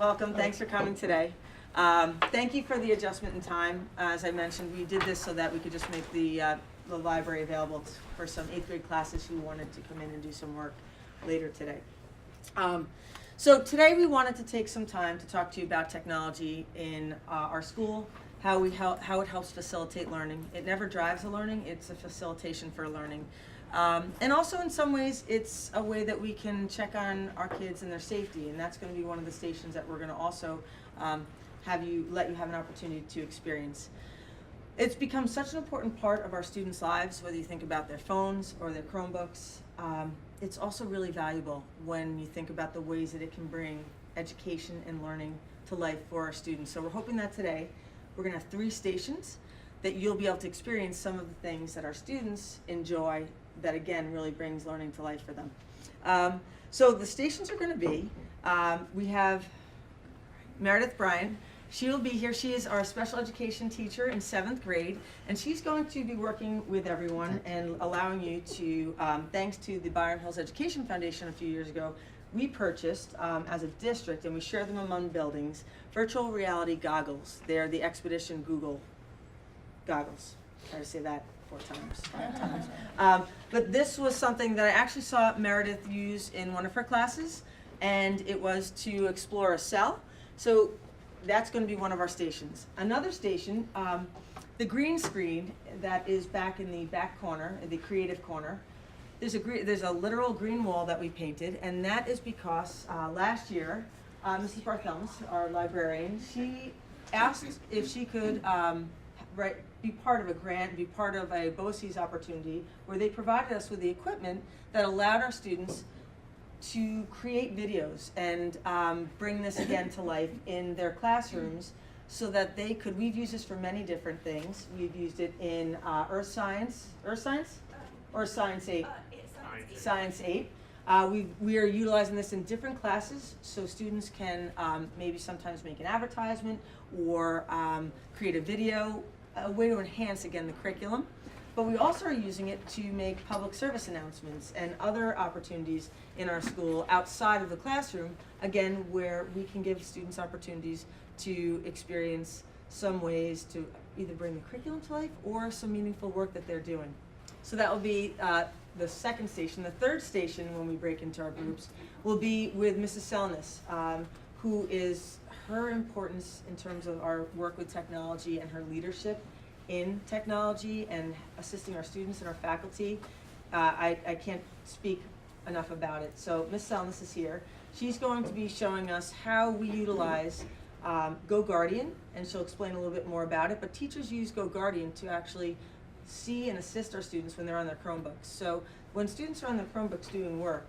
Welcome. Thanks for coming today. Thank you for the adjustment in time. As I mentioned, we did this so that we could just make the library available for some 8th grade classes who wanted to come in and do some work later today. So today we wanted to take some time to talk to you about technology in our school, how it helps facilitate learning. It never drives the learning, it's a facilitation for learning. And also in some ways it's a way that we can check on our kids and their safety, and that's going to be one of the stations that we're going to also let you have an opportunity to experience. It's become such an important part of our students' lives, whether you think about their phones or their Chromebooks. It's also really valuable when you think about the ways that it can bring education and learning to life for our students. So we're hoping that today we're going to have 3 stations that you'll be able to experience some of the things that our students enjoy that again really brings learning to life for them. So the stations are going to be, we have Meredith Bryan. She will be here. She is our special education teacher in 7th grade, and she's going to be working with everyone and allowing you to, thanks to the Byron Hills Education Foundation a few years ago, we purchased as a district, and we share them among buildings, virtual reality goggles. They're the Expedition Google goggles. Try to say that 5 times. But this was something that I actually saw Meredith use in one of her classes, and it was to explore a cell. So that's going to be one of our stations. Another station, the green screen that is back in the back corner, the creative corner. There's a literal green wall that we painted, and that is because last year, Mrs. Barthelmes, our librarian, she asked if she could be part of a grant, be part of a BOCES opportunity where they provided us with the equipment that allowed our students to create videos and bring this again to life in their classrooms so that they could, we've used this for many different things. We've used it in Earth Science or Science 8? Science 8. We are utilizing this in different classes so students can maybe sometimes make an advertisement or create a video, a way to enhance, again, the curriculum. But we also are using it to make public service announcements and other opportunities in our school outside of the classroom, again, where we can give students opportunities to experience some ways to either bring the curriculum to life or some meaningful work that they're doing. So that will be the 2nd station. The 3rd station, when we break into our groups, will be with Mrs. Selness, who is her importance in terms of our work with technology and her leadership in technology and assisting our students and our faculty. I can't speak enough about it. So Ms. Selness is here. She's going to be showing us how we utilize GoGuardian, and she'll explain a little bit more about it, but teachers use GoGuardian to actually see and assist our students when they're on their Chromebooks. So when students are on their Chromebooks doing work,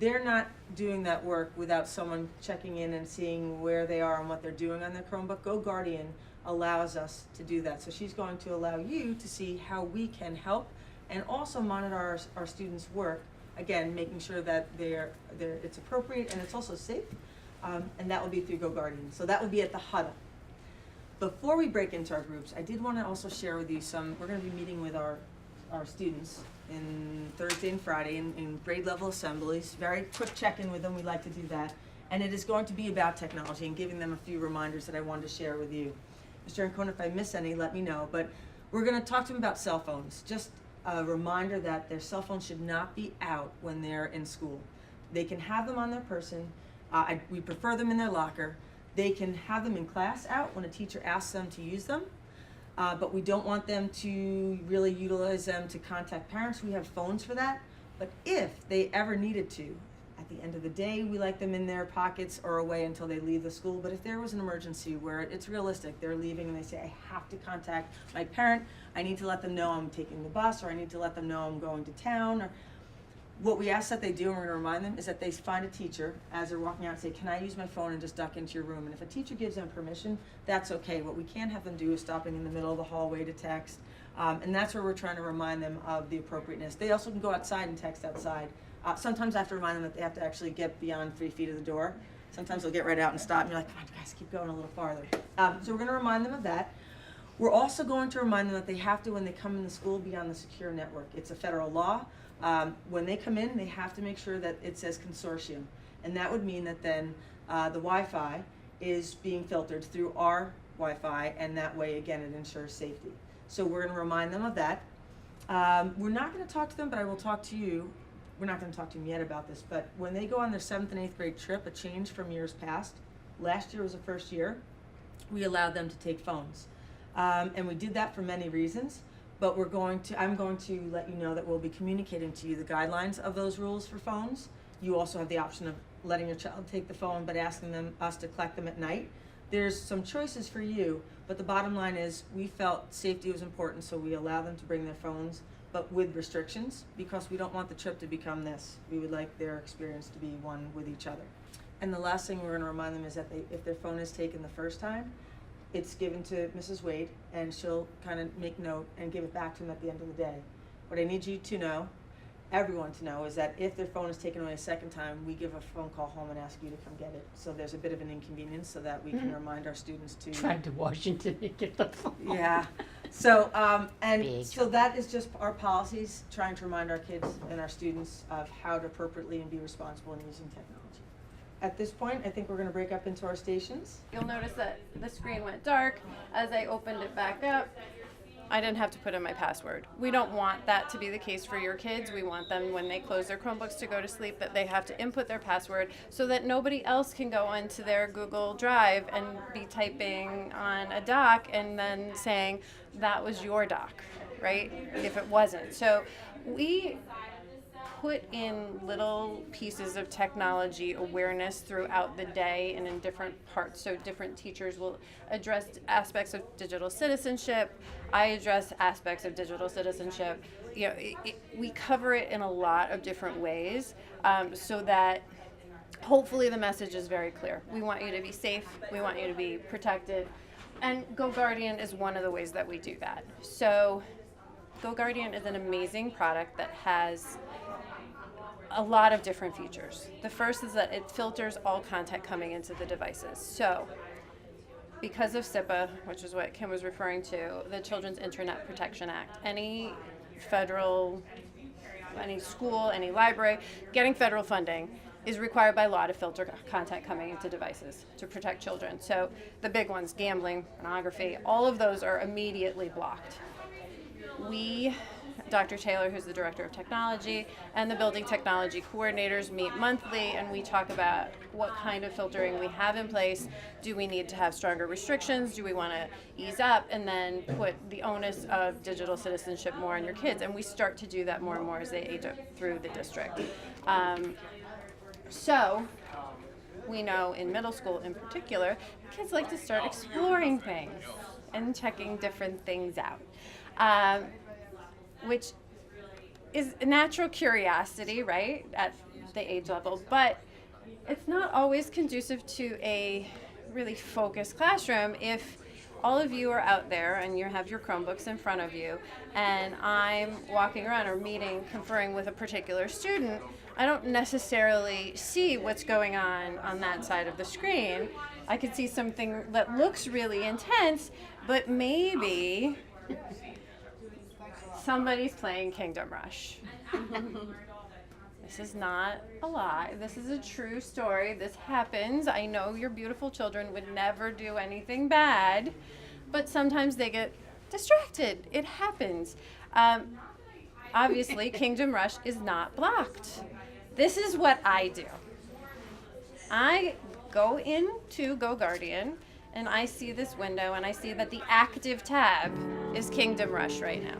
they're not doing that work without someone checking in and seeing where they are and what they're doing on their Chromebook. GoGuardian allows us to do that. So she's going to allow you to see how we can help and also monitor our students' work, again, making sure that it's appropriate and it's also safe, and that will be through GoGuardian. So that will be at the huddle. Before we break into our groups, I did want to also share with you we're going to be meeting with our students in Thursday and Friday in grade level assemblies. Very quick check-in with them, we like to do that. And it is going to be about technology and giving them a few reminders that I wanted to share with you. Mr. Ancona, if I miss any, let me know. But we're going to talk to them about cell phones. Just a reminder that their cell phone should not be out when they're in school. They can have them on their person. We prefer them in their locker. They can have them in class out when a teacher asks them to use them. But we don't want them to really utilize them to contact parents. We have phones for that. But if they ever needed to, at the end of the day, we like them in their pockets or away until they leave the school. But if there was an emergency where it's realistic, they're leaving and they say, I have to contact my parent, I need to let them know I'm taking the bus, or I need to let them know I'm going to town. Or what we ask that they do, and we're going to remind them, is that they find a teacher as they're walking out and say, can I use my phone and just duck into your room? And if a teacher gives them permission, that's okay. What we can't have them do is stopping in the middle of the hallway to text. And that's where we're trying to remind them of the appropriateness. They also can go outside and text outside. Sometimes I have to remind them that they have to actually get beyond 3 feet of the door. Sometimes they'll get right out and stop, and you're like, come on, guys, keep going a little farther. So we're going to remind them of that. We're also going to remind them that they have to, when they come in the school, be on the secure network. It's a federal law. When they come in, they have to make sure that it says consortium. And that would mean that then the Wi-Fi is being filtered through our Wi-Fi, and that way, again, it ensures safety. So we're going to remind them of that. We're not going to talk to them, but I will talk to you. We're not going to talk to them yet about this, but when they go on their 7th and 8th grade trip, a change from years past, last year was the first year, we allowed them to take phones. And we did that for many reasons, but I'm going to let you know that we'll be communicating to you the guidelines of those rules for phones. You also have the option of letting your child take the phone, but asking us to collect them at night. There's some choices for you, but the bottom line is we felt safety was important, so we allow them to bring their phones, but with restrictions, because we don't want the trip to become this. We would like their experience to be one with each other. And the last thing we're going to remind them is that if their phone is taken the first time, it's given to Mrs. Wade, and she'll kind of make note and give it back to them at the end of the day. What I need you to know, everyone to know, is that if their phone is taken away a second time, we give a phone call home and ask you to come get it. So there's a bit of an inconvenience, so that we can remind our students to Drive to Washington to get the phone. Yeah. So Big. so that is just our policies, trying to remind our kids and our students of how to appropriately and be responsible in using technology. At this point, I think we're going to break up into our stations. You'll notice that the screen went dark. As I opened it back up, I didn't have to put in my password. We don't want that to be the case for your kids. We want them, when they close their Chromebooks to go to sleep, that they have to input their password so that nobody else can go into their Google Drive and be typing on a doc and then saying, that was your doc, right? If it wasn't. So we put in little pieces of technology awareness throughout the day and in different parts. So different teachers will address aspects of digital citizenship. I address aspects of digital citizenship. You know, we cover it in a lot of different ways, so that hopefully the message is very clear. We want you to be safe. We want you to be protected. And GoGuardian is one of the ways that we do that. So GoGuardian is an amazing product that has a lot of different features. The first is that it filters all content coming into the devices. So because of SIPA, which is what Kim was referring to, the Children's Internet Protection Act, any federal, any school, any library getting federal funding is required by law to filter content coming into devices to protect children. So the big ones, gambling, pornography, all of those are immediately blocked. We, Dr. Taylor, who's the Director of Technology, and the Building Technology Coordinators meet monthly, and we talk about what kind of filtering we have in place. Do we need to have stronger restrictions? Do we want to ease up and then put the onus of digital citizenship more on your kids? And we start to do that more and more as they age up through the district. So we know in middle school in particular, kids like to start exploring things and checking different things out. Which is a natural curiosity, right, at the age level, but it's not always conducive to a really focused classroom if all of you are out there and you have your Chromebooks in front of you, and I'm walking around or meeting, conferring with a particular student. I don't necessarily see what's going on that side of the screen. I could see something that looks really intense, but maybe somebody's playing Kingdom Rush. This is not a lie. This is a true story. This happens. I know your beautiful children would never do anything bad, but sometimes they get distracted. It happens. Obviously, Kingdom Rush is not blocked. This is what I do. I go into GoGuardian and I see this window and I see that the active tab is Kingdom Rush right now.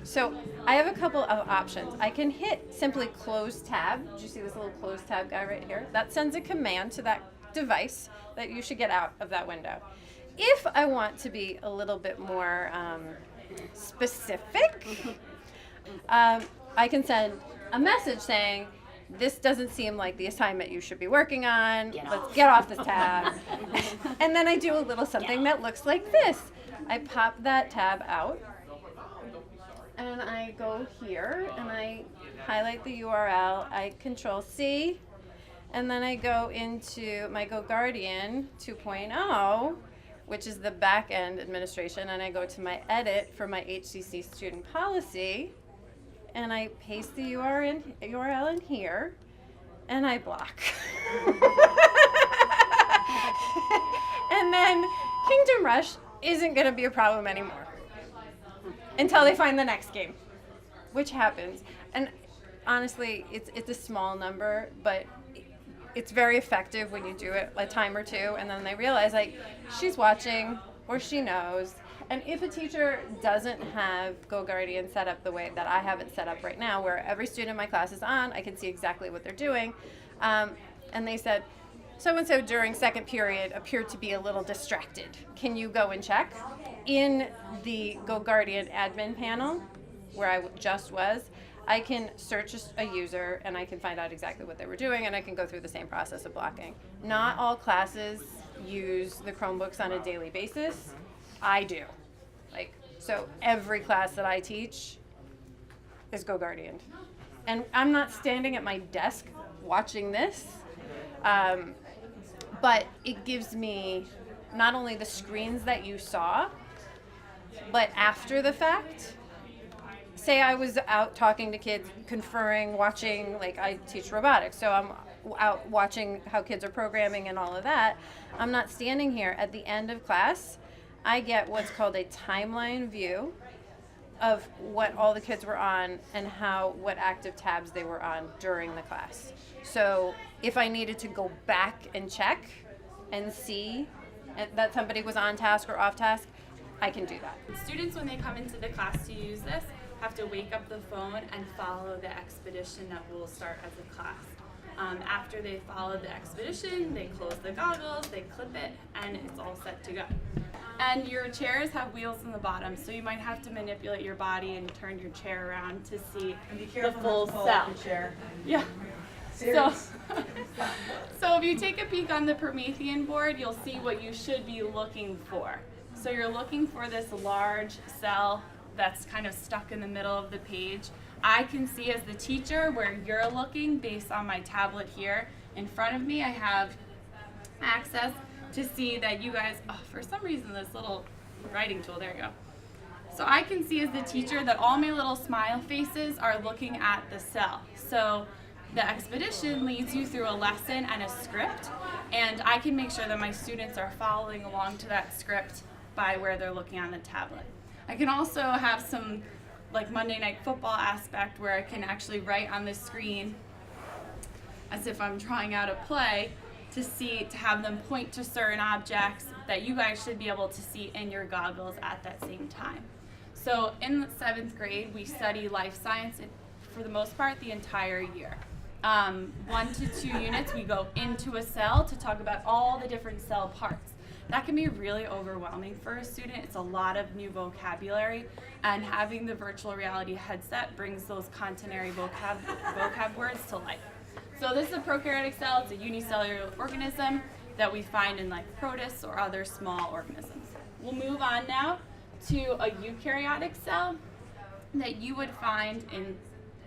So I have a couple of options. I can hit simply close tab. Did you see this little close tab guy right here? That sends a command to that device that you should get out of that window. If I want to be a little bit more specific, I can send a message saying, this doesn't seem like the assignment you should be working on. Let's get off this tab. And then I do a little something that looks like this. I pop that tab out. And I go here and I highlight the URL, I Control-C, and then I go into my GoGuardian 2.0, which is the back-end administration, and I go to my edit for my HCC student policy, and I paste the URL in here, and I block. then Kingdom Rush isn't going to be a problem anymore until they find the next game, which happens. And honestly, it's a small number, but it's very effective when you do it a time or two, and then they realize, like, she's watching or she knows. And if a teacher doesn't have GoGuardian set up the way that I have it set up right now, where every student in my class is on, I can see exactly what they're doing, and they said, so-and-so during second period appeared to be a little distracted. Can you go and check? In the GoGuardian admin panel, where I just was, I can search a user and I can find out exactly what they were doing, and I can go through the same process of blocking. Not all classes use the Chromebooks on a daily basis. I do. So every class that I teach is GoGuardian. And I'm not standing at my desk watching this, but it gives me not only the screens that you saw, but after the fact. Say I was out talking to kids, conferring, watching, like I teach robotics, so I'm out watching how kids are programming and all of that. I'm not standing here. At the end of class, I get what's called a timeline view of what all the kids were on and what active tabs they were on during the class. So if I needed to go back and check and see that somebody was on task or off task, I can do that. Students, when they come into the class to use this, have to wake up the phone and follow the expedition that will start as a class. After they follow the expedition, they close the goggles, they clip it, and it's all set to go. And your chairs have wheels in the bottom, so you might have to manipulate your body and turn your chair around to see And be the careful full not to fall cell. off your chair. Yeah. Serious. So if you take a peek on the Promethean board, you'll see what you should be looking for. So you're looking for this large cell that's kind of stuck in the middle of the page. I can see as the teacher where you're looking based on my tablet here. In front of me, I have access to see that you guys, for some reason, this little writing tool, there you go. So I can see as the teacher that all my little smile faces are looking at the cell. So the expedition leads you through a lesson and a script, and I can make sure that my students are following along to that script by where they're looking on the tablet. I can also have some like Monday Night Football aspect where I can actually write on the screen as if I'm trying out a play to have them point to certain objects that you guys should be able to see in your goggles at that same time. So in the 7th grade, we study life science for the most part the entire year. 1 to 2 units, we go into a cell to talk about all the different cell parts. That can be really overwhelming for a student. It's a lot of new vocabulary, and having the virtual reality headset brings those contenary vocab words to life. So this is a prokaryotic cell. It's a unicellular organism that we find in like protists or other small organisms. We'll move on now to a eukaryotic cell that you would find in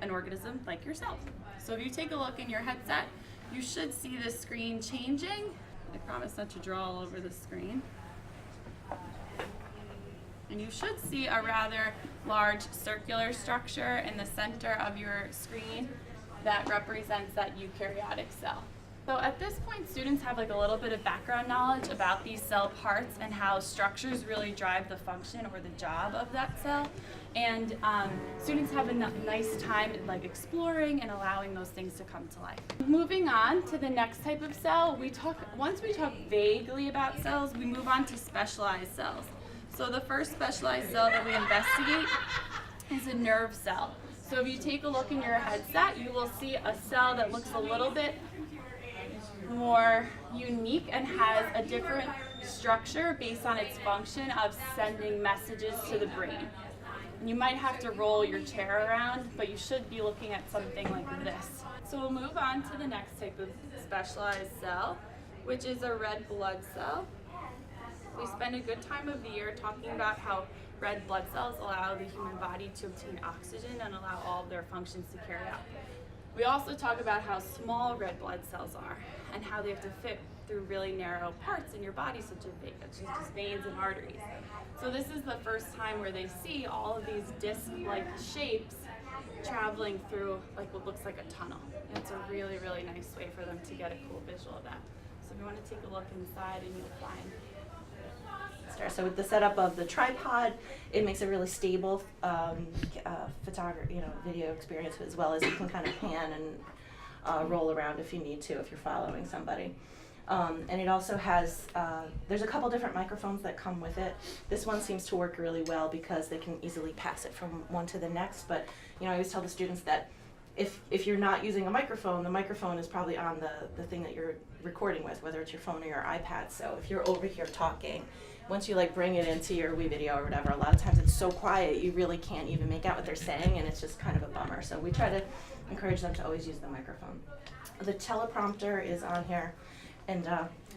an organism like yourself. So if you take a look in your headset, you should see the screen changing. I promise not to draw all over the screen. And you should see a rather large circular structure in the center of your screen that represents that eukaryotic cell. So at this point, students have like a little bit of background knowledge about these cell parts and how structures really drive the function or the job of that cell. And students have a nice time like exploring and allowing those things to come to life. Moving on to the next type of cell, once we talk vaguely about cells, we move on to specialized cells. So the first specialized cell that we investigate is a nerve cell. So if you take a look in your headset, you will see a cell that looks a little bit more unique and has a different structure based on its function of sending messages to the brain. And you might have to roll your chair around, but you should be looking at something like this. So we'll move on to the next type of specialized cell, which is a red blood cell. We spend a good time of the year talking about how red blood cells allow the human body to obtain oxygen and allow all of their functions to carry out. We also talk about how small red blood cells are and how they have to fit through really narrow parts in your body, such as veins and arteries. So this is the first time where they see all of these disc-like shapes traveling through like what looks like a tunnel. And it's a really, really nice way for them to get a cool visual of that. So if you want to take a look inside, and you'll find faster. So with the setup of the tripod, it makes a really stable video experience, as well as you can kind of pan and roll around if you need to, if you're following somebody. And it also has, there's a couple different microphones that come with it. This one seems to work really well because they can easily pass it from one to the next. But I always tell the students that if you're not using a microphone, the microphone is probably on the thing that you're recording with, whether it's your phone or your iPad. So if you're over here talking, once you bring it into your Wii video or whatever, a lot of times it's so quiet you really can't even make out what they're saying, and it's just kind of a bummer. So we try to encourage them to always use the microphone. The teleprompter is on here, and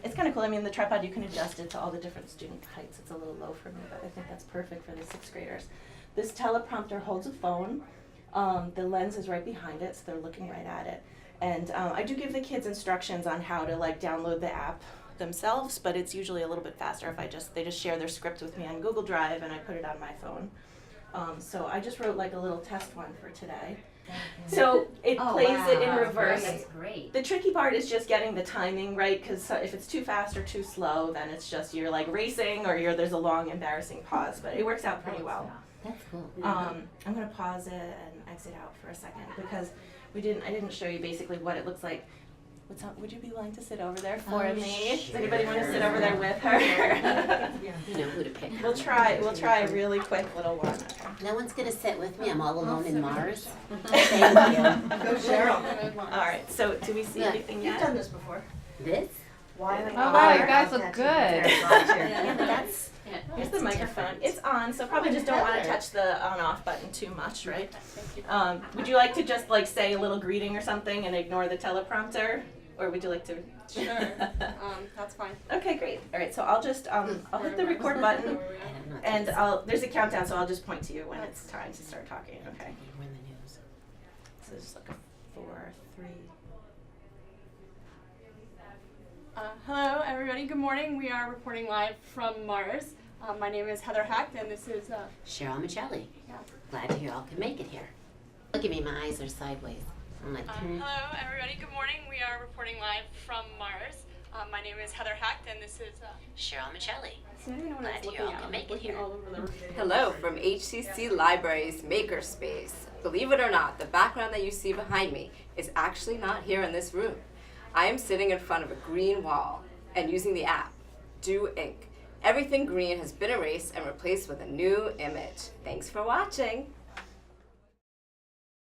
it's kind of cool. I mean, the tripod, you can adjust it to all the different student heights. It's a little low for me, but I think that's perfect for the 6th graders. This teleprompter holds a phone. The lens is right behind it, so they're looking right at it. And I do give the kids instructions on how to download the app themselves, but it's usually a little bit faster if they just share their script with me on Google Drive and I put it on my phone. So I just wrote a little test one for today. So it plays it in reverse. That's great. The tricky part is just getting the timing right, because if it's too fast or too slow, then it's just you're racing or there's a long embarrassing pause, but it works out pretty well. That's cool. I'm going to pause it and exit out for a second because I didn't show you basically what it looks like. Would you be willing to sit over there for me? Sure. Does anybody want to sit over there with her? You know who to pick. We'll try a really quick little one. Okay. No one's gonna sit with me. I'm all alone in Mars. Thank Thank you. Go Cheryl. All right, so do we see Yeah. anything yet? You've done this before. This? Why Oh wow, you guys look good. Yeah, but that's. Here's the microphone. It's on, so probably just don't want to touch the on-off button too much, right? Would you like to just say a little greeting or something and ignore the teleprompter? Or would you like to? Sure. That's fine. Okay, great. All right, so I'll just I'll hit the record button, I don't know. and there's a countdown, so I'll just point to you when it's time to start talking. Okay. We're in the news. So just a 4, 3. Hello, everybody. Good morning. We are reporting live from Mars. My name is Heather Hacht, and this is Cheryl Michelli. Yeah. Glad to hear all can make it here. Look at me, my eyes are sideways. I'm like, Hello, everybody. Good morning. We are reporting live from Mars. My name is Heather Hacht, and this is Cheryl Michelli. Glad to hear all can make it here. Hello from HCC Libraries Makerspace. Believe it or not, the background that you see behind me is actually not here in this room. I am sitting in front of a green wall and using the app, Do Ink. Everything green has been erased and replaced with a new image. Thanks for watching.